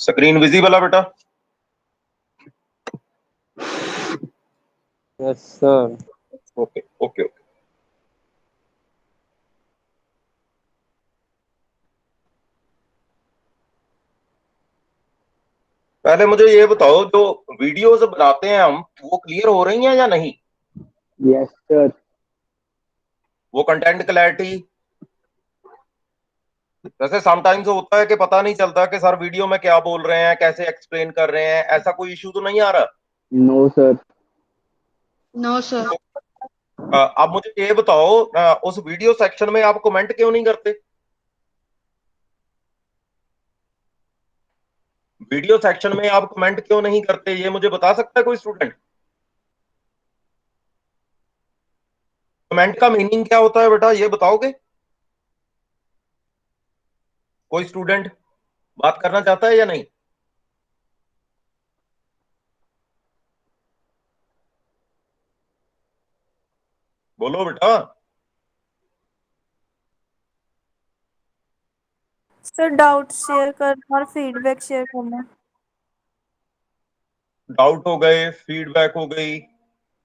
Screen visible है बेटा? Yes sir. Okay okay okay. पहले मुझे ये बताओ, जो वीडियोस बनाते हैं हम, वो क्लियर हो रही हैं या नहीं? Yes sir. वो कंटेंट क्लैरिटी, जैसे समटाइम्स होता है कि पता नहीं चलता कि सर वीडियो में क्या बोल रहे हैं, कैसे एक्सप्लेन कर रहे हैं, ऐसा कोई इशू तो नहीं आ रहा? No sir. No sir. अब मुझे ये बताओ, उस वीडियो सेक्शन में आप कमेंट क्यों नहीं करते? वीडियो सेक्शन में आप कमेंट क्यों नहीं करते, ये मुझे बता सकता है कोई स्टूडेंट? कमेंट का मीनिंग क्या होता है बेटा, ये बताओगे? कोई स्टूडेंट बात करना चाहता है या नहीं? बोलो बेटा। सर डाउट शेयर करना और फीडबैक शेयर करना। डाउट हो गए, फीडबैक हो गई,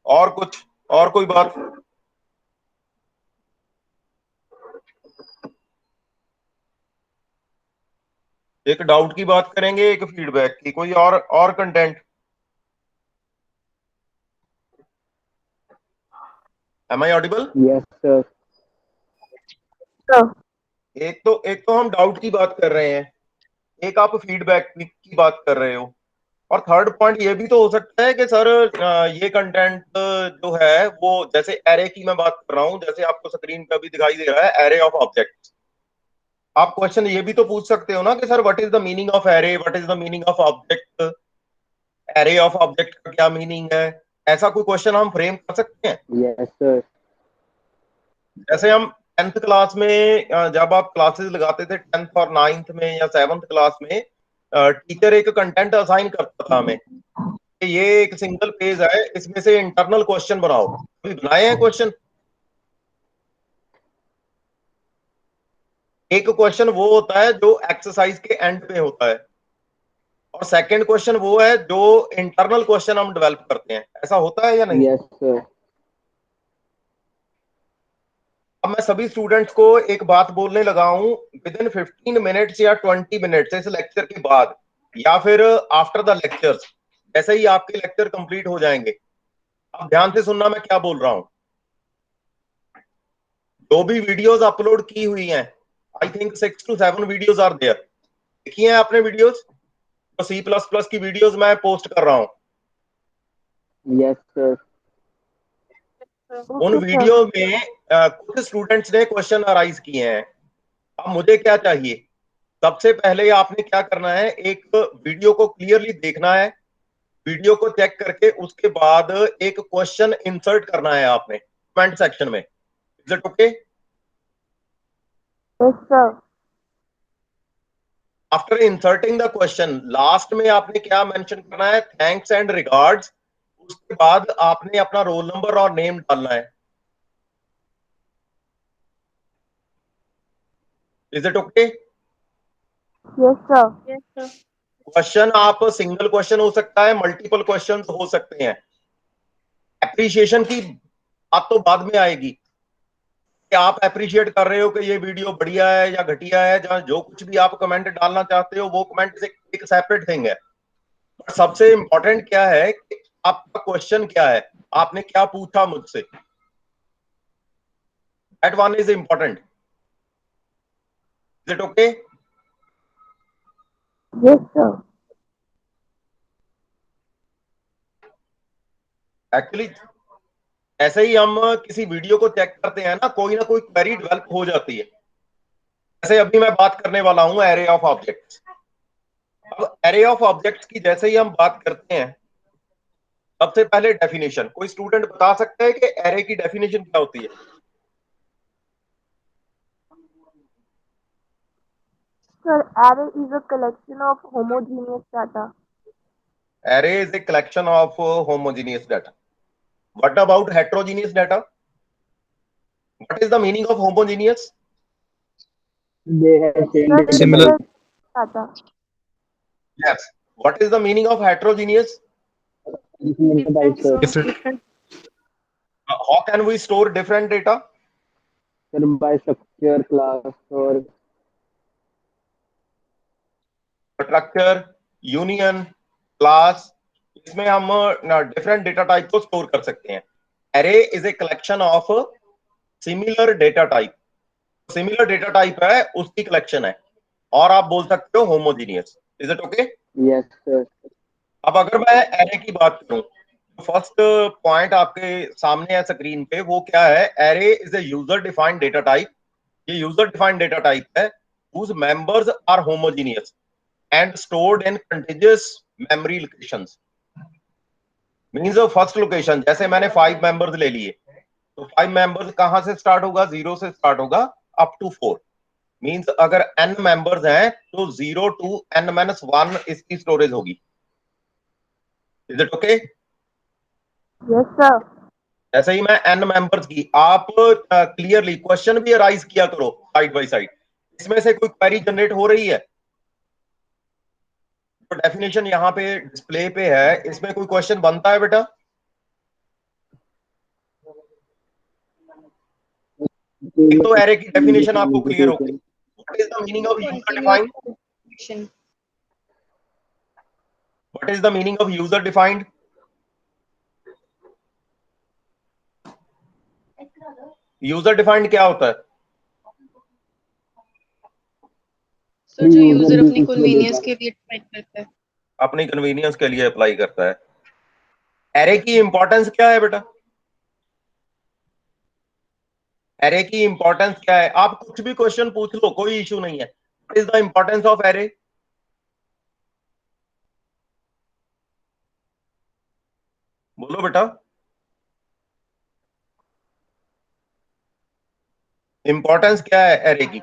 और कुछ, और कोई बात? एक डाउट की बात करेंगे, एक फीडबैक की, कोई और content? Am I audible? Yes sir. एक तो हम डाउट की बात कर रहे हैं, एक आप फीडबैक की बात कर रहे हो, और थर्ड पॉइंट ये भी तो हो सकता है कि सर ये कंटेंट जो है वो, जैसे एरे की मैं बात कर रहा हूं, जैसे आपको स्क्रीन पे अभी दिखाई दे रहा है एरे ऑफ ऑब्जेक्ट्स। आप क्वेश्चन ये भी तो पूछ सकते हो ना कि sir what is the meaning of array, what is the meaning of object, array of object का क्या मीनिंग है? ऐसा कोई क्वेश्चन हम फ्रेम कर सकते हैं। Yes sir. जैसे हम 10th क्लास में, जब आप क्लासेस लगाते थे 10th और 9th में या 7th क्लास में, टीचर एक कंटेंट असाइन करता था हमें कि ये एक सिंगल पेज है, इसमें से इंटरनल क्वेश्चन बनाओ। अभी बनाए हैं क्वेश्चन? एक क्वेश्चन वो होता है जो एक्सरसाइज के एंड पे होता है, और सेकंड क्वेश्चन वो है जो इंटरनल क्वेश्चन हम डेवलप करते हैं। ऐसा होता है या नहीं? Yes sir. अब मैं सभी स्टूडेंट्स को एक बात बोलने लगा हूं, विद इन 15 मिनट्स या 20 मिनट्स इस लेक्चर के बाद, या फिर आफ्टर द लेक्चर्स, जैसे ही आपके लेक्चर कंप्लीट हो जाएंगे, अब ध्यान से सुनना मैं क्या बोल रहा हूं। जो भी वीडियोस अपलोड की हुई हैं, I think 6 to 7 videos are there. देखी हैं आपने वीडियोस? तो C++ की वीडियोस मैं पोस्ट कर रहा हूं। Yes sir. उन वीडियो में कुछ स्टूडेंट्स ने क्वेश्चन अराइज किए हैं। अब मुझे क्या चाहिए? सबसे पहले आपने क्या करना है, एक वीडियो को क्लियरली देखना है, वीडियो को चेक करके उसके बाद एक क्वेश्चन इंसर्ट करना है आपने कमेंट सेक्शन में। Is it okay? Yes sir. After inserting the question, last में आपने क्या मेंशन करना है? Thanks and regards. उसके बाद आपने अपना रोल नंबर और नेम डालना है। Is it okay? Yes sir. Yes sir. Question आप सिंगल क्वेश्चन हो सकता है, मल्टीपल क्वेश्चन हो सकते हैं। एप्रिसिएशन की बात तो बाद में आएगी कि आप अप्रिशिएट कर रहे हो कि ये वीडियो बढ़िया है या घटिया है, जहां जो कुछ भी आप कमेंट डालना चाहते हो वो कमेंट एक सेपरेट थिंग है। पर सबसे इंपॉर्टेंट क्या है कि आपका क्वेश्चन क्या है, आपने क्या पूछा मुझसे, that one is important. Is it okay? Yes sir. Actually ऐसे ही हम किसी वीडियो को चेक करते हैं ना कोई क्वेरी डेवलप हो जाती है। जैसे अभी मैं बात करने वाला हूं एरे ऑफ ऑब्जेक्ट्स। अब एरे ऑफ ऑब्जेक्ट्स की जैसे ही हम बात करते हैं, सबसे पहले डेफिनेशन, कोई स्टूडेंट बता सकता है कि एरे की डेफिनेशन क्या होती है? Sir, array is a collection of homogeneous data. Array is a collection of homogeneous data. What about heterogeneous data? What is the meaning of homogeneous? They have same Sir, data similar type. data. Yes. What is the meaning of heterogeneous? Different types, sir. Different. How can we store different data? Sir, by structure, class, or structure, union, class, इसमें हम different data type को store कर सकते हैं. Array is a collection of similar data type. Similar data type है उसकी collection है, और आप बोल सकते हो homogeneous. Is it okay? yes, sir. अब अगर मैं एरे की बात करूं, फर्स्ट पॉइंट आपके सामने है स्क्रीन पे, वो क्या है? Array is a user defined data type. ये यूजर डिफाइंड डेटा टाइप है whose members are homogeneous and stored in contiguous memory locations. Means first location, जैसे मैंने 5 मेंबर्स ले लिए, तो 5 मेंबर्स कहां से स्टार्ट होगा? 0 से स्टार्ट होगा अप टू 4. मीन्स अगर n मेंबर्स हैं तो 0 टू n-1 इसकी स्टोरेज होगी. Is it okay? Yes, sir. ऐसे ही मैं n मेंबर्स की, आप क्लियरली क्वेश्चन भी अराइज किया करो साइड बाय साइड. इसमें से कोई क्वेरी जनरेट हो रही है? तो डेफिनेशन यहाँ पे डिस्प्ले पे है, इसमें कोई क्वेश्चन बनता है बेटा? एक तो एरे की डेफिनेशन आपको क्लियर हो गई. What is the meaning of user defined? What is the meaning of user defined? User defined क्या होता है? सर जो यूजर अपनी कन्वीनियंस के लिए ट्राई करता है. अपनी कन्वीनियंस के लिए अप्लाई करता है. एरे की इंपॉर्टेंस क्या है बेटा? एरे की इंपॉर्टेंस क्या है? आप कुछ भी क्वेश्चन पूछ लो, कोई इशू नहीं है. What is the importance of array? बोलो बेटा. इंपॉर्टेंस क्या है एरे की?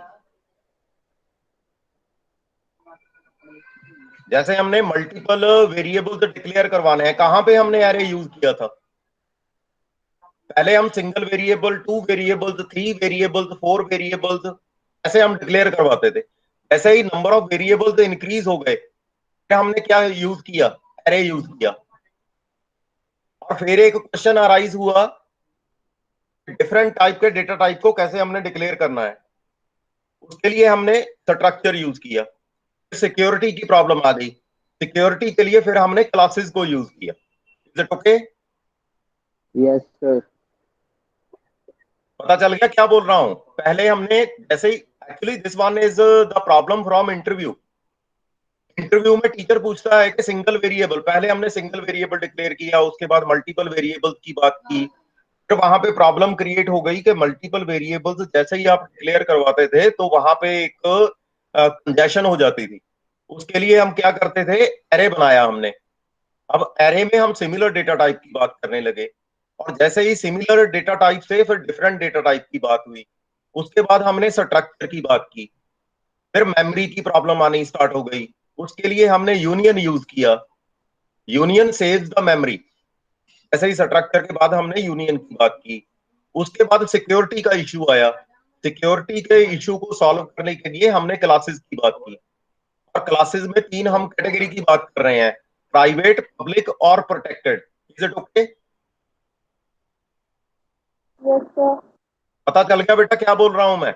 जैसे हमने मल्टीपल वेरिएबल्स डिक्लेयर करवाने हैं, कहां पे हमने एरे यूज किया था? पहले हम single variable, 2 variables, 3 variables, 4 variables ऐसे हम डिक्लेयर करवाते थे. ऐसे ही नंबर ऑफ वेरिएबल्स इंक्रीज हो गए, हमने क्या यूज किया? एरे यूज किया. और फिर एक क्वेश्चन अराइज हुआ, डिफरेंट टाइप के डेटा टाइप को कैसे हमने डिक्लेयर करना है. उसके लिए हमने स्ट्रक्चर यूज किया. सिक्योरिटी की प्रॉब्लम आ गई, सिक्योरिटी के लिए फिर हमने क्लासेस को यूज किया. Is it okay? yes, sir. पता चल गया क्या बोल रहा हूं? पहले हमने जैसे ही, actually this one is the problem from interview. Interview में टीचर पूछता है कि सिंगल वेरिएबल, पहले हमने सिंगल वेरिएबल डिक्लेयर किया, उसके बाद मल्टीपल वेरिएबल्स की बात की. फिर वहां पे प्रॉब्लम क्रिएट हो गई कि मल्टीपल वेरिएबल्स जैसे ही आप डिक्लेयर करवाते थे तो वहां पे एक कंजेशन हो जाती थी. उसके लिए हम क्या करते थे? एरे बनाया हमने. अब एरे में हम सिमिलर डेटा टाइप की बात करने लगे, और जैसे ही सिमिलर डेटा टाइप से फिर डिफरेंट डेटा टाइप की बात हुई, उसके बाद हमने स्ट्रक्चर की बात की. फिर मेमोरी की प्रॉब्लम आनी स्टार्ट हो गई, उसके लिए हमने यूनियन यूज किया. Union saves the memory. ऐसे ही स्ट्रक्चर के बाद हमने यूनियन की बात की. उसके बाद सिक्योरिटी का इश्यू आया. सिक्योरिटी के इश्यू को सॉल्व करने के लिए हमने क्लासेस की बात की. और क्लासेस में 3 हम कैटेगरी की बात कर रहे हैं, प्राइवेट, पब्लिक और protected. Is it okay? Yes, sir. पता चल गया बेटा क्या बोल रहा हूं मैं?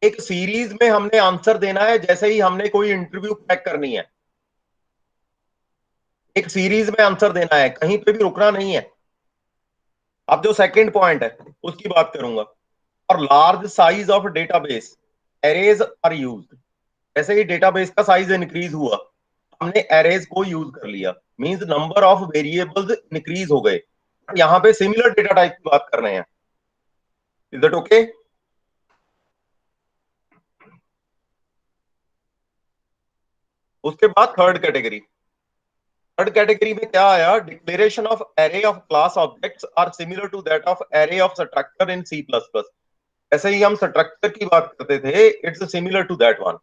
एक सीरीज में हमने आंसर देना है, जैसे ही हमने कोई इंटरव्यू क्रैक करनी है, एक सीरीज में आंसर देना है, कहीं पे भी रुकना नहीं है. अब जो सेकंड पॉइंट है उसकी बात करूंगा. और large size of database, arrays are used. जैसे ही डेटाबेस का साइज इंक्रीज हुआ, हमने एरेज को यूज कर लिया. Means number of variables increase हो गए. यहां पे सिमिलर डेटा टाइप की बात कर रहे हैं. Is that okay? उसके बाद थर्ड कैटेगरी. थर्ड कैटेगरी में क्या आया? Declaration of array of class objects are similar to that of array of structure in C plus plus. ऐसे ही हम स्ट्रक्चर की बात करते थे, it's similar to that one.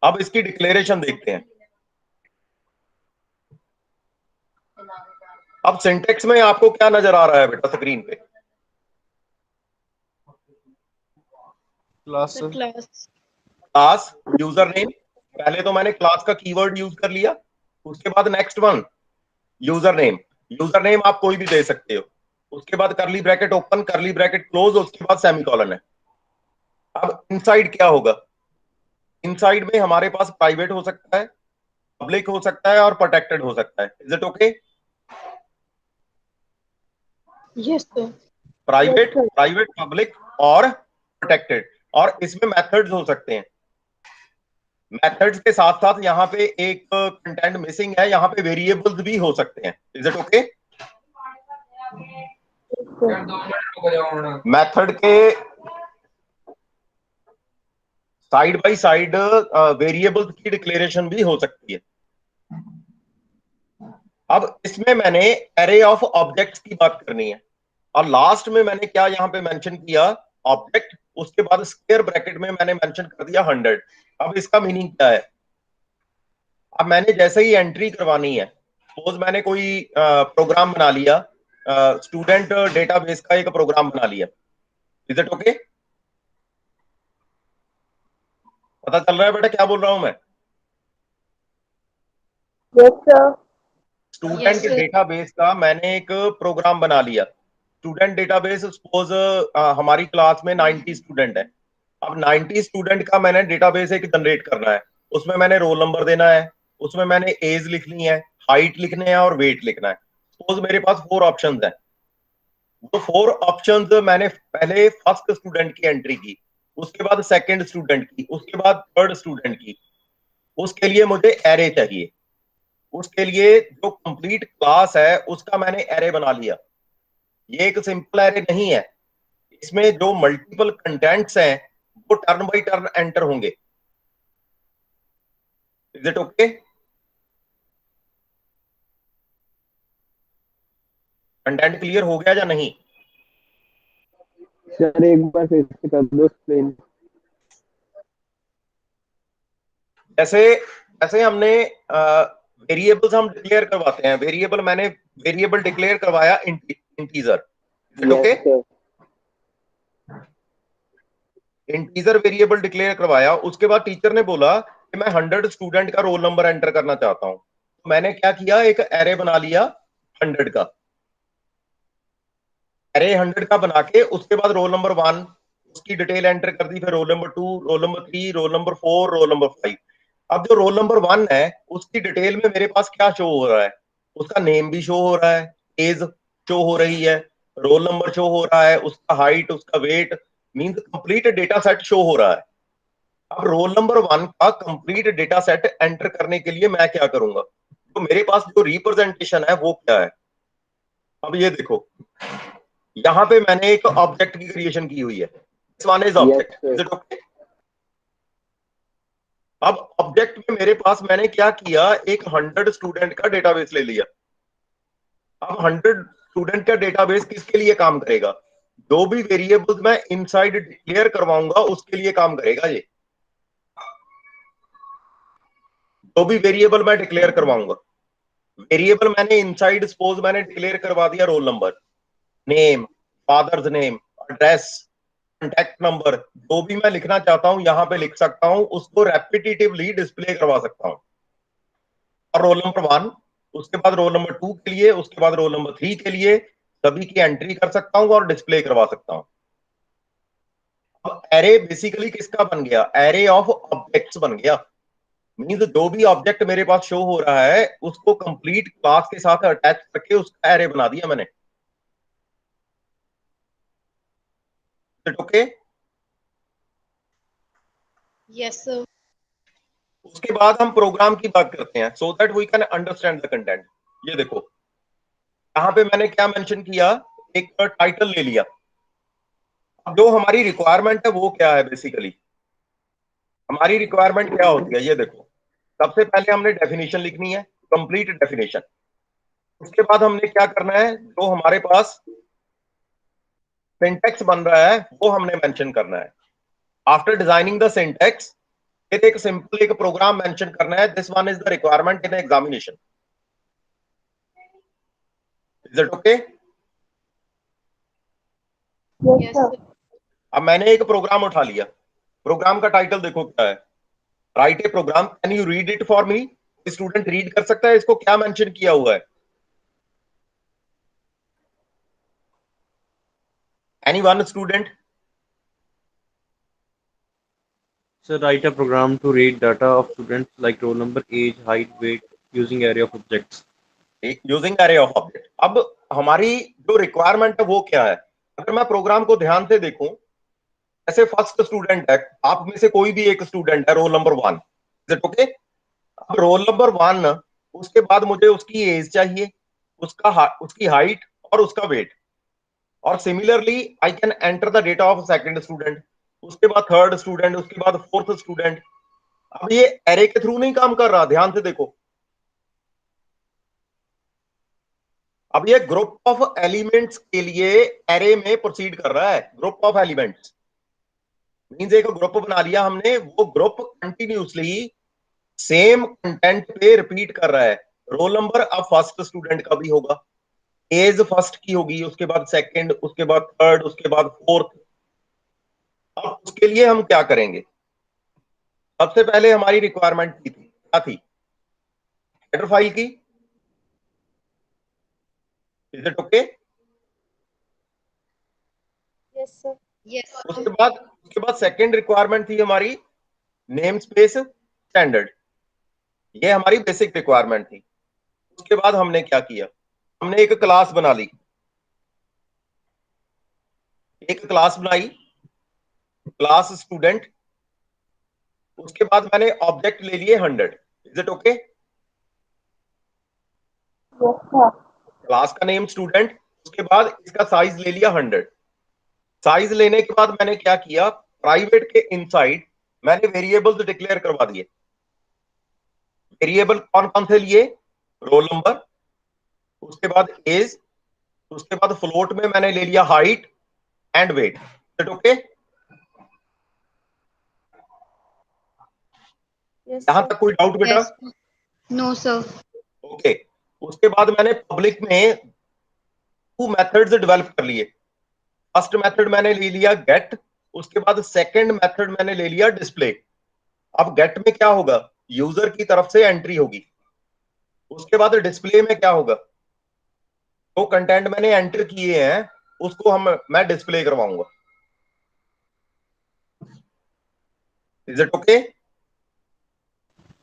अब इसकी डिक्लेरेशन देखते हैं. अब सिंटेक्स में आपको क्या नजर आ रहा है बेटा स्क्रीन पे? क्लास. क्लास, यूजर नेम, पहले तो मैंने क्लास का कीवर्ड यूज कर लिया, उसके बाद next one user name. User name आप कोई भी दे सकते हो, उसके बाद करली ब्रैकेट ओपन, करली ब्रैकेट क्लोज, उसके बाद सेमीकोलन है। अब इनसाइड क्या होगा? इनसाइड में हमारे पास प्राइवेट हो सकता है, पब्लिक हो सकता है और प्रोटेक्टेड हो सकता है। Is it okay? Yes, sir. Private, sir. Private, public और प्रोटेक्टेड। और इसमें मेथड्स हो सकते हैं। मेथड्स के साथ साथ यहाँ पे एक कंटेंट मिसिंग है, यहाँ पे वेरिएबल्स भी हो सकते हैं। Is it okay? मेथड के साइड बाय साइड वेरिएबल्स की डिक्लेरेशन भी हो सकती है। अब इसमें मैंने एरे ऑफ ऑब्जेक्ट्स की बात करनी है, और लास्ट में मैंने क्या यहाँ पे मेंशन किया? ऑब्जेक्ट, उसके बाद स्क्वायर ब्रैकेट में मैंने मेंशन कर दिया 100। अब इसका मीनिंग क्या है? अब मैंने जैसे ही एंट्री करवानी है, सपोज मैंने कोई प्रोग्राम बना लिया, स्टूडेंट डेटाबेस का एक प्रोग्राम बना लिया। Is it okay? पता चल रहा है बेटा क्या बोल रहा हूं मैं? Yes, sir. Student Yes, sir. Database का मैंने एक प्रोग्राम बना लिया। स्टूडेंट डेटाबेस, सपोज हमारी क्लास में 90 स्टूडेंट है। अब 90 स्टूडेंट का मैंने डेटाबेस एक जनरेट करना है, उसमें मैंने रोल नंबर देना है, उसमें मैंने एज लिखनी है, हाइट लिखने हैं और वेट लिखना है। सपोज मेरे पास 4 ऑप्शंस हैं। तो 4 ऑप्शंस मैंने पहले फर्स्ट स्टूडेंट की एंट्री की, उसके बाद सेकंड स्टूडेंट की, उसके बाद थर्ड स्टूडेंट की। उसके लिए मुझे एरे चाहिए, उसके लिए जो कंप्लीट क्लास है उसका मैंने एरे बना लिया। ये एक सिंपल एरे नहीं है, इसमें जो मल्टीपल कंटेंट्स हैं वो टर्न बाय टर्न एंटर होंगे। Is it okay? Content clear हो गया या नहीं? सर एक बार फिर से कर दो एक्सप्लेन। जैसे जैसे हमने वेरिएबल्स हम डिक्लेयर करवाते हैं, वेरिएबल मैंने वेरिएबल डिक्लेयर करवाया integer. Is it okay? Yes sir. Integer variable declare करवाया, उसके बाद टीचर ने बोला कि मैं 100 स्टूडेंट का रोल नंबर एंटर करना चाहता हूं। तो मैंने क्या किया? एक एरे बना लिया 100 का। एरे 100 का बना के उसके बाद रोल नंबर 1, उसकी डिटेल एंटर कर दी, फिर roll number 2, roll number 3, roll number 4, roll number 5। अब जो रोल नंबर 1 है उसकी डिटेल में मेरे पास क्या शो हो रहा है? उसका नेम भी शो हो रहा है, एज शो हो रही है, रोल नंबर शो हो रहा है, उसका हाइट, उसका weight, means complete data set show हो रहा है। अब रोल नंबर 1 का कंप्लीट डेटा सेट एंटर करने के लिए मैं क्या करूंगा? तो मेरे पास जो रिप्रेजेंटेशन है वो क्या है? अब ये देखो, यहां पे मैंने एक ऑब्जेक्ट की क्रिएशन की हुई है। This one is yes object. Is sir. It okay? अब ऑब्जेक्ट में मेरे पास मैंने क्या किया? एक 100 स्टूडेंट का डेटाबेस ले लिया। अब 100 स्टूडेंट का डेटाबेस किसके लिए काम करेगा? जो भी वेरिएबल्स मैं इनसाइड डिक्लेयर करवाऊंगा उसके लिए काम करेगा ये। जो भी वेरिएबल मैं डिक्लेयर करवाऊंगा, वेरिएबल मैंने इनसाइड सपोज मैंने डिक्लेयर करवा दिया roll number, name, father's name, address, contact number, जो भी मैं लिखना चाहता हूं यहां पे लिख सकता हूं, उसको रेपिटेटिवली डिस्प्ले करवा सकता हूं। और रोल नंबर 1, उसके बाद रोल नंबर 2 के लिए, उसके बाद रोल नंबर 3 के लिए सभी की एंट्री कर सकता हूं और डिस्प्ले करवा सकता हूं। अब एरे बेसिकली किसका बन गया? एरे ऑफ ऑब्जेक्ट्स बन गया। मींस जो भी ऑब्जेक्ट मेरे पास शो हो रहा है उसको कंप्लीट क्लास के साथ अटैच करके उसका एरे बना दिया मैंने। ओके? Yes, sir. उसके बाद हम प्रोग्राम की बात करते हैं, so that we can understand the content. ये देखो, यहां पे मैंने क्या मेंशन किया? एक टाइटल ले लिया। अब जो हमारी रिक्वायरमेंट है वो क्या है? बेसिकली हमारी रिक्वायरमेंट क्या होती है? ये देखो, सबसे पहले हमने डेफिनेशन लिखनी है, कंप्लीट डेफिनेशन। उसके बाद हमने क्या करना है? जो हमारे पास सिंटेक्स बन रहा है वो हमने मेंशन करना है। आफ्टर डिजाइनिंग द सिंटेक्स, एक सिंपल एक प्रोग्राम मेंशन करना है। This one is the requirement in examination. Is it okay? Yes, Yes, sir. sir. अब मैंने एक प्रोग्राम उठा लिया, प्रोग्राम का टाइटल देखो क्या है? Write a program, can you read it for me? Student read कर सकता है इसको? क्या मेंशन किया हुआ है? Any one student? Sir, write a program to read data of students like roll number, age, height, weight using array of objects. Using array of object. अब हमारी जो रिक्वायरमेंट है वो क्या है? अगर मैं प्रोग्राम को ध्यान से देखूं, जैसे फर्स्ट स्टूडेंट है, आप में से कोई भी एक स्टूडेंट है, roll number 1, is it okay? अब रोल नंबर 1, उसके बाद मुझे उसकी एज चाहिए, उसकी हाइट और उसका वेट, और similarly I can enter the data of second student, उसके बाद थर्ड स्टूडेंट, उसके बाद फोर्थ स्टूडेंट। अब ये एरे के थ्रू नहीं काम कर रहा, ध्यान से देखो। अब ये ग्रुप ऑफ एलिमेंट्स के लिए एरे में प्रोसीड कर रहा है। ग्रुप ऑफ एलिमेंट्स मींस एक ग्रुप बना लिया हमने, वो ग्रुप कंटिन्यूसली सेम कंटेंट पे रिपीट कर रहा है। रोल नंबर अब फर्स्ट स्टूडेंट का भी होगा, एज फर्स्ट की होगी, उसके बाद सेकंड, उसके बाद थर्ड, उसके बाद फोर्थ। अब उसके लिए हम क्या करेंगे? सबसे पहले हमारी रिक्वायरमेंट की थी, क्या थी? हेडर फाइल की। Is it okay? Yes, sir. Yes. उसके बाद सेकंड रिक्वायरमेंट थी हमारी नेम स्पेस स्टैंडर्ड। ये हमारी बेसिक रिक्वायरमेंट थी। उसके बाद हमने क्या किया? हमने एक क्लास बना ली, एक क्लास बनाई, क्लास स्टूडेंट। उसके बाद मैंने ऑब्जेक्ट ले लिए 100। Is it okay? Yes, sir. Class का नेम स्टूडेंट, उसके बाद इसका साइज ले लिया 100। साइज लेने के बाद मैंने क्या किया? प्राइवेट के इनसाइड मैंने वेरिएबल्स डिक्लेयर करवा दिए। वेरिएबल कौन कौन से लिए? रोल नंबर, उसके बाद एज, उसके बाद फ्लोट में मैंने ले लिया height and weight. It okay? Yes, यहां sir. तक कोई डाउट बेटा? Yes. No, sir. ओके। उसके बाद मैंने पब्लिक में 2 मेथड्स डेवलप कर लिए। फर्स्ट मेथड मैंने ले लिया गेट, उसके बाद सेकंड मेथड मैंने ले लिया डिस्प्ले। अब गेट में क्या होगा? यूजर की तरफ से एंट्री होगी। उसके बाद डिस्प्ले में क्या होगा? जो कंटेंट मैंने एंटर किए हैं उसको मैं डिस्प्ले करवाऊंगा। Is it okay?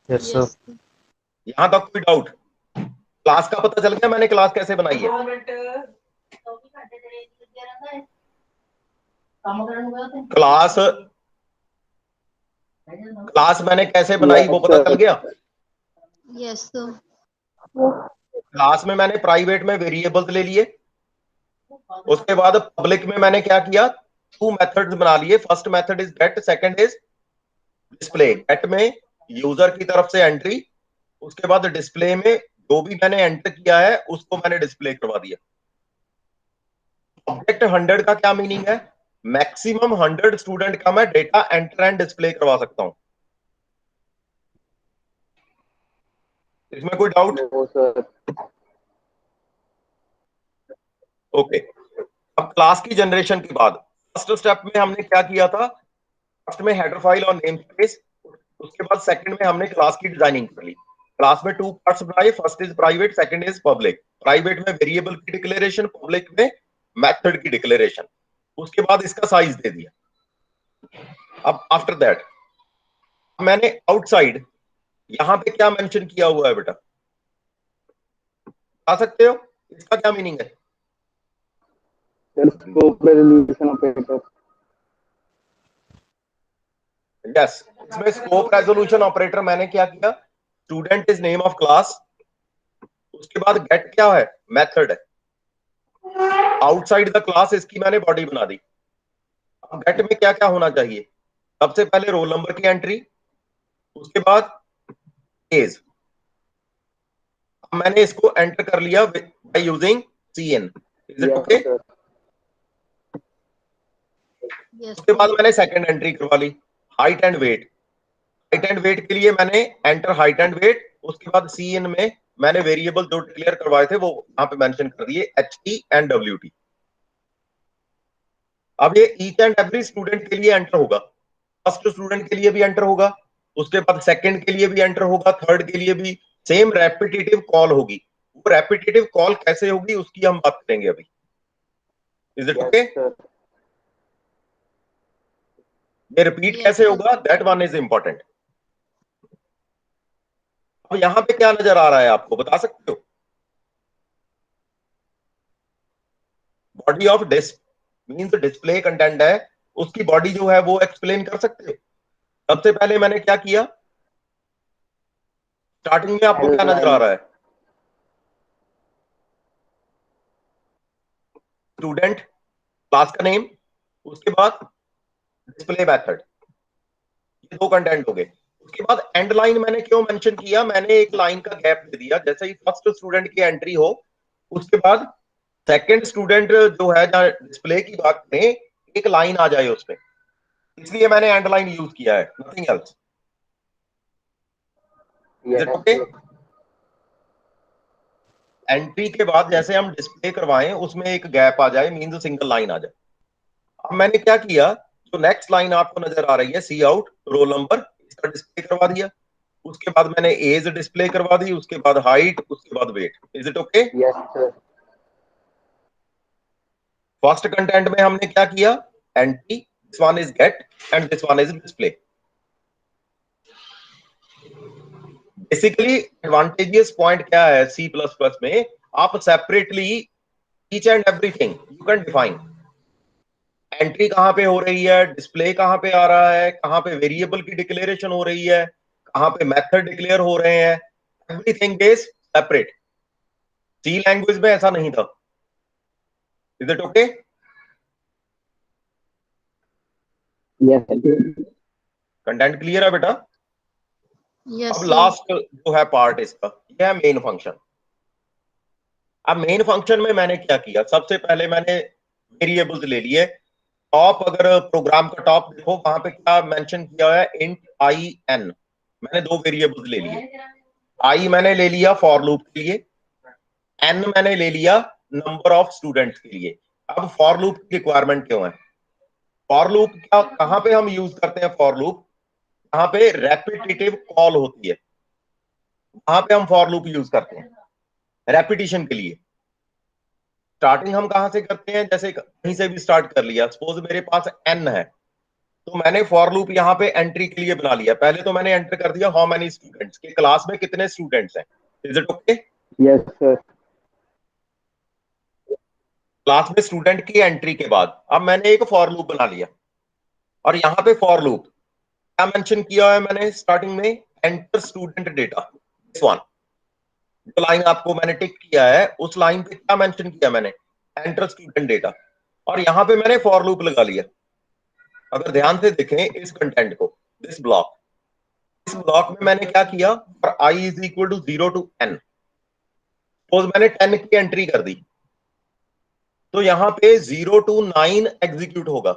Yes, sir. Yes. यहां तक कोई डाउट? क्लास का पता चल गया मैंने क्लास कैसे बनाई है? क्लास क्लास मैंने कैसे बनाई वो पता चल गया? Yes, sir. क्लास में मैंने प्राइवेट में वेरिएबल्स ले लिए, उसके बाद पब्लिक में मैंने क्या किया? 2 मेथड्स बना लिए। First method is get, second is display. Get में यूजर की तरफ से एंट्री, उसके बाद डिस्प्ले में जो भी मैंने एंटर किया है उसको मैंने डिस्प्ले करवा दिया। ऑब्जेक्ट 100 का क्या मीनिंग है? मैक्सिमम 100 स्टूडेंट का मैं डेटा एंटर एंड डिस्प्ले करवा सकता हूं। इसमें कोई डाउट? No, sir. ओके। अब क्लास की जनरेशन के बाद फर्स्ट स्टेप में हमने क्या किया था? फर्स्ट में हेडर फाइल और नेम स्पेस, उसके बाद सेकंड में हमने क्लास की डिजाइनिंग कर ली। क्लास में 2 पार्ट्स बनाए, first is private, second is public. Private में वेरिएबल की डिक्लेरेशन, पब्लिक में मेथड की डिक्लेरेशन। उसके बाद इसका साइज दे दिया। अब आफ्टर दैट मैंने आउटसाइड यहां पे क्या मेंशन किया हुआ है बेटा? बता सकते हो इसका क्या मीनिंग है? Sir, scope resolution operator. Yes, इसमें स्कोप रेजोल्यूशन ऑपरेटर मैंने क्या किया? Student is name of class, उसके बाद गेट क्या है? मेथड है। आउटसाइड द क्लास इसकी मैंने बॉडी बना दी। अब गेट में क्या क्या होना चाहिए? सबसे पहले रोल नंबर की एंट्री, उसके बाद एज। मैंने इसको एंटर कर लिया by using cn। Is it Yes, okay? sir. Yes, उसके बाद sir. मैंने सेकंड एंट्री करवा ली, height and weight. Height and weight के लिए मैंने एंटर हाइट एंड वेट, उसके बाद cn में मैंने वेरिएबल जो डिक्लेयर करवाए थे वो यहां पे मेंशन कर दिए, ht एंड wt। अब ये ईच एंड एवरी स्टूडेंट के लिए एंटर होगा, फर्स्ट स्टूडेंट के लिए भी एंटर होगा, उसके बाद सेकंड के लिए भी एंटर होगा, थर्ड के लिए भी सेम रेपिटेटिव कॉल होगी। वो रेपिटेटिव कॉल कैसे होगी उसकी हम बात करेंगे अभी। Is it okay? Yes, sir. ये रिपीट Yes, कैसे sir. होगा, दैट वन इज इंपॉर्टेंट। अब यहां पे क्या नजर आ रहा है आपको, बता सकते हो? Body of disk means display content है, उसकी बॉडी जो है वो एक्सप्लेन कर सकते हो। सबसे पहले मैंने क्या किया, स्टार्टिंग में आपको क्या नजर आ रहा है? स्टूडेंट, क्लास का नेम, उसके बाद डिस्प्ले मेथड, ये दो कंटेंट हो गए। उसके बाद एंड लाइन मैंने क्यों मेंशन किया, मैंने एक लाइन का गैप दे दिया, जैसे ही फर्स्ट स्टूडेंट की एंट्री हो उसके बाद सेकंड स्टूडेंट जो है जहां डिस्प्ले की बात करें, एक लाइन आ जाए उसमें, इसलिए मैंने एंड लाइन यूज किया है, nothing else. Is it Yes, okay? sir. Entry के बाद जैसे हम डिस्प्ले करवाएं उसमें एक गैप आ जाए, मींस सिंगल लाइन आ जाए। अब मैंने क्या किया, जो नेक्स्ट लाइन आपको नजर आ रही है सी आउट रोल नंबर, इसका डिस्प्ले करवा दिया। उसके बाद मैंने एज डिस्प्ले करवा दी, उसके बाद हाइट, उसके बाद weight. Is it okay? Yes, sir. First content में हमने क्या किया, entry, this one is get and this one is display. Basically advantageous point क्या है सी प्लस प्लस में, आप separately each and everything you can define. Entry कहां पे हो रही है, डिस्प्ले कहां पे आ रहा है, कहां पे वेरिएबल की डिक्लेरेशन हो रही है, कहां पे मेथड डिक्लेयर हो रहे हैं, everything is separate. C language में ऐसा नहीं था। Is it okay? Yes, sir. Content clear है बेटा? Yes, अब sir. लास्ट जो है पार्ट इसका, यह है मेन फंक्शन। अब मेन फंक्शन में मैंने क्या किया, सबसे पहले मैंने वेरिएबल्स ले लिए। टॉप, अगर प्रोग्राम का टॉप देखो वहां पे क्या मेंशन किया है, इंट आई एन। मैंने दो वेरिएबल्स ले लिए, आई मैंने ले लिया फॉर लूप के लिए, एन मैंने ले लिया नंबर ऑफ स्टूडेंट्स के लिए। अब फॉर लूप की रिक्वायरमेंट क्यों है? फॉर लूप क्या, कहां पे हम यूज करते हैं फॉर लूप, कहां पे रेपिटेटिव कॉल होती है वहां पे हम फॉर लूप यूज करते हैं रेपिटेशन के लिए। स्टार्टिंग हम कहां से करते हैं, जैसे कहीं से भी स्टार्ट कर लिया, सपोज मेरे पास एन है, तो मैंने फॉर लूप यहाँ पे एंट्री के लिए बना लिया। पहले तो मैंने एंटर कर दिया हाउ मेनी स्टूडेंट्स, कि क्लास में कितने स्टूडेंट्स हैं। Is it okay? Yes, sir. Class में स्टूडेंट की एंट्री के बाद अब मैंने एक फॉर लूप बना लिया, और यहाँ पे फॉर लूप क्या मेंशन किया है मैंने स्टार्टिंग में, enter student data, this one. जो लाइन आपको मैंने टिक किया है उस लाइन पे क्या मेंशन किया मैंने, एंटर स्टूडेंट डेटा, और यहाँ पे मैंने फॉर लूप लगा लिया। अगर ध्यान से देखें इस कंटेंट को, दिस ब्लॉक, इस ब्लॉक में मैंने क्या किया, for I is equal to 0 to n, suppose मैंने 10 की एंट्री कर दी, तो यहाँ पे 0 to 9 एग्जीक्यूट होगा।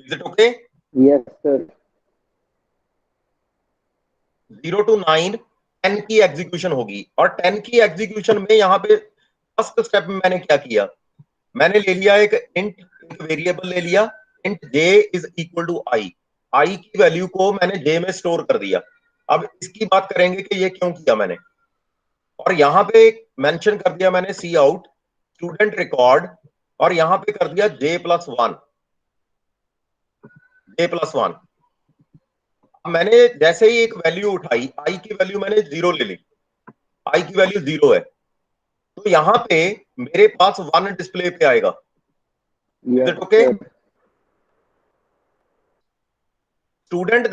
Is it okay? Yes, sir. 0 to 9 10 की एग्जीक्यूशन होगी, और 10 की एग्जीक्यूशन में यहाँ पे फर्स्ट स्टेप में मैंने क्या किया, मैंने ले लिया एक इंट, एक वेरिएबल ले लिया, int j is equal to i की वैल्यू को मैंने j में स्टोर कर दिया। अब इसकी बात करेंगे कि ये क्यों किया मैंने, और यहाँ पे मेंशन कर दिया मैंने सी आउट स्टूडेंट रिकॉर्ड, और यहाँ पे कर दिया j+1, j+1। मैंने जैसे ही एक वैल्यू उठाई, आई की वैल्यू मैंने 0 ले ली, आई की वैल्यू 0 है, तो यहाँ पे मेरे पास 1 डिस्प्ले पे आएगा। Is Yes, it okay? sir. Student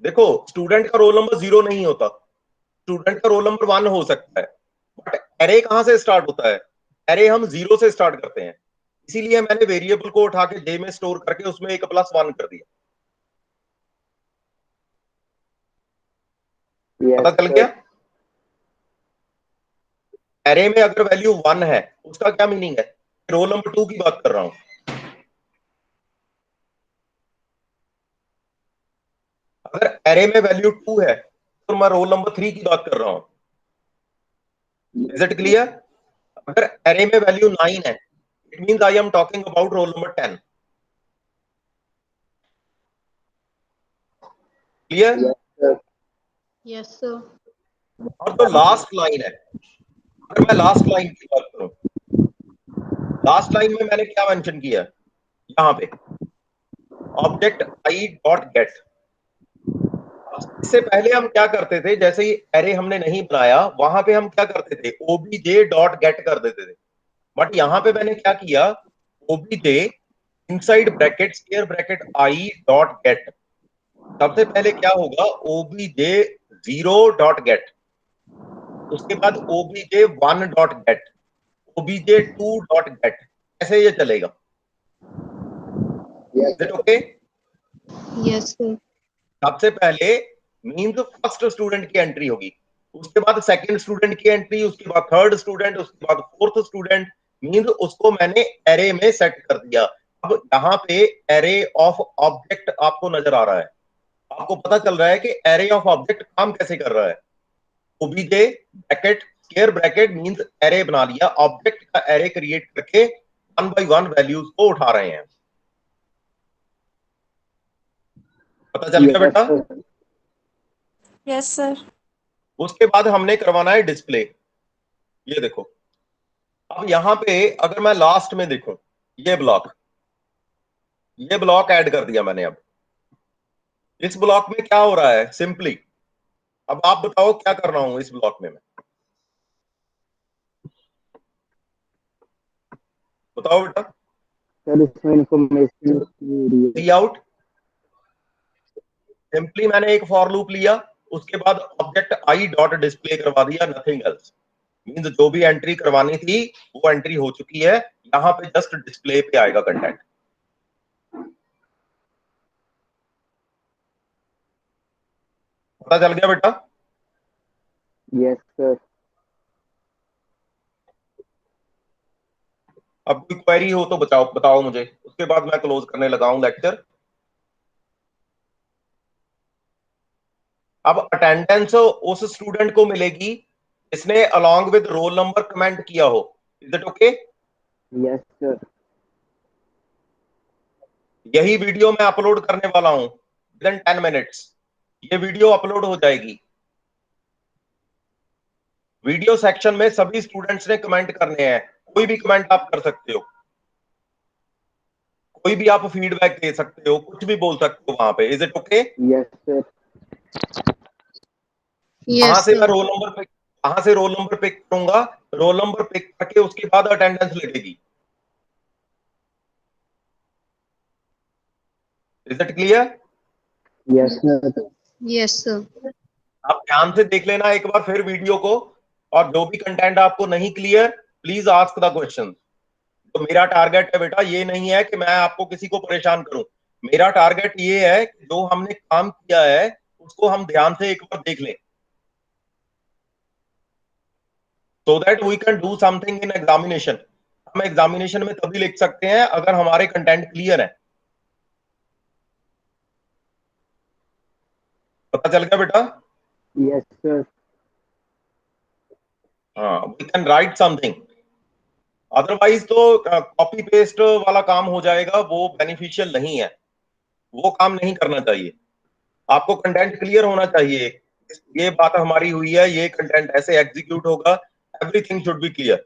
देखो, स्टूडेंट का रोल नंबर 0 नहीं होता, स्टूडेंट का रोल नंबर 1 हो सकता है, बट एरे कहां से स्टार्ट होता है, एरे हम 0 से स्टार्ट करते हैं, इसीलिए मैंने वेरिएबल को उठा के जे में स्टोर करके उसमें एक +1 कर दिया। Yes, पता चल sir. गया? एरे में अगर वैल्यू 1 है उसका क्या मीनिंग है, रोल नंबर 2 की बात कर रहा हूं। अगर एरे में वैल्यू 2 है तो मैं रोल नंबर 3 की बात कर रहा हूं। Is it clear? अगर एरे में वैल्यू 9 है, it means I am talking about roll number 10। Clear? Yes, sir. Yes, sir. और जो लास्ट लाइन है, अगर मैं लास्ट लाइन की बात करूं, लास्ट लाइन में मैंने क्या मेंशन किया है यहाँ पे, ऑब्जेक्ट आई डॉट गेट। इससे पहले हम क्या करते थे, जैसे ही एरे हमने नहीं बनाया वहां पे हम क्या करते थे, ओबीजे डॉट गेट कर देते थे। बट यहाँ पे मैंने क्या किया, OBJ inside bracket square bracket I dot gate. सबसे पहले क्या होगा, ओबीजे 0 डॉट गेट, उसके बाद OBJ 1 dot gate, OBJ 2 dot gate, ऐसे ये चलेगा। Yes, is it okay? Yes, sir. सबसे पहले मीन्स फर्स्ट स्टूडेंट की एंट्री होगी, उसके बाद सेकंड स्टूडेंट की एंट्री, उसके बाद थर्ड स्टूडेंट, उसके बाद फोर्थ स्टूडेंट। मीन्स उसको मैंने एरे में सेट कर दिया। अब यहाँ पे एरे ऑफ ऑब्जेक्ट आपको नजर आ रहा है, आपको पता चल रहा है कि एरे ऑफ ऑब्जेक्ट काम कैसे कर रहा है। OBJ bracket square bracket means array बना लिया, ऑब्जेक्ट का एरे क्रिएट करके 1 by 1 वैल्यूज को उठा रहे हैं। पता चल गया yes, बेटा? sir. Yes, sir. उसके बाद हमने करवाना है डिस्प्ले। ये देखो, अब यहां पे अगर मैं लास्ट में देखूं, ये ब्लॉक ऐड कर दिया मैंने। अब इस ब्लॉक में क्या हो रहा है, सिंपली अब आप बताओ क्या कर रहा हूं इस ब्लॉक में मैं, बताओ बेटा। सर इसमें इंफॉर्मेशन सी आउट, सिंपली मैंने एक फॉर लूप लिया, उसके बाद ऑब्जेक्ट आई डॉट डिस्प्ले करवा दिया, नथिंग एल्स। मींस जो भी एंट्री करवानी थी वो एंट्री हो चुकी है, यहां पे जस्ट डिस्प्ले पे आएगा कंटेंट। पता चल गया बेटा? Yes sir. अब कोई क्वेरी हो तो बताओ मुझे, उसके बाद मैं क्लोज करने लगा हूं लेक्चर। अब अटेंडेंस उस स्टूडेंट को मिलेगी जिसने along with roll number comment किया हो। Is it okay? Yes sir. यही वीडियो मैं अपलोड करने वाला हूं विद इन 10 मिनट्स। ये वीडियो अपलोड हो जाएगी। वीडियो सेक्शन में सभी स्टूडेंट्स ने कमेंट करने हैं, कोई भी कमेंट आप कर सकते हो, कोई भी आप फीडबैक दे सकते हो, कुछ भी बोल सकते हो वहां पे। Is it okay? Yes sir. कहां Yes, से मैं sir. रोल नंबर पिक करूंगा, रोल नंबर पिक करके उसके बाद अटेंडेंस लगेगी। Is it clear? Yes sir. Yes, sir. आप ध्यान से देख लेना एक बार फिर वीडियो को, और जो भी कंटेंट आपको नहीं clear please ask the question. तो मेरा टारगेट है बेटा, ये नहीं है कि मैं आपको किसी को परेशान करूं, मेरा टारगेट ये है कि जो हमने काम किया है उसको हम ध्यान से एक बार देख लें, so that we can do something in examination। हम एग्जामिनेशन में तभी लिख सकते हैं अगर हमारे कंटेंट क्लियर है। पता चल गया बेटा? Yes sir. हाँ, we can write something, otherwise तो कॉपी पेस्ट वाला काम हो जाएगा, वो बेनिफिशियल नहीं है, वो काम नहीं करना चाहिए। आपको कंटेंट क्लियर होना चाहिए, ये बात हमारी हुई है, ये कंटेंट ऐसे एग्जीक्यूट होगा, एवरीथिंग शुड बी क्लियर।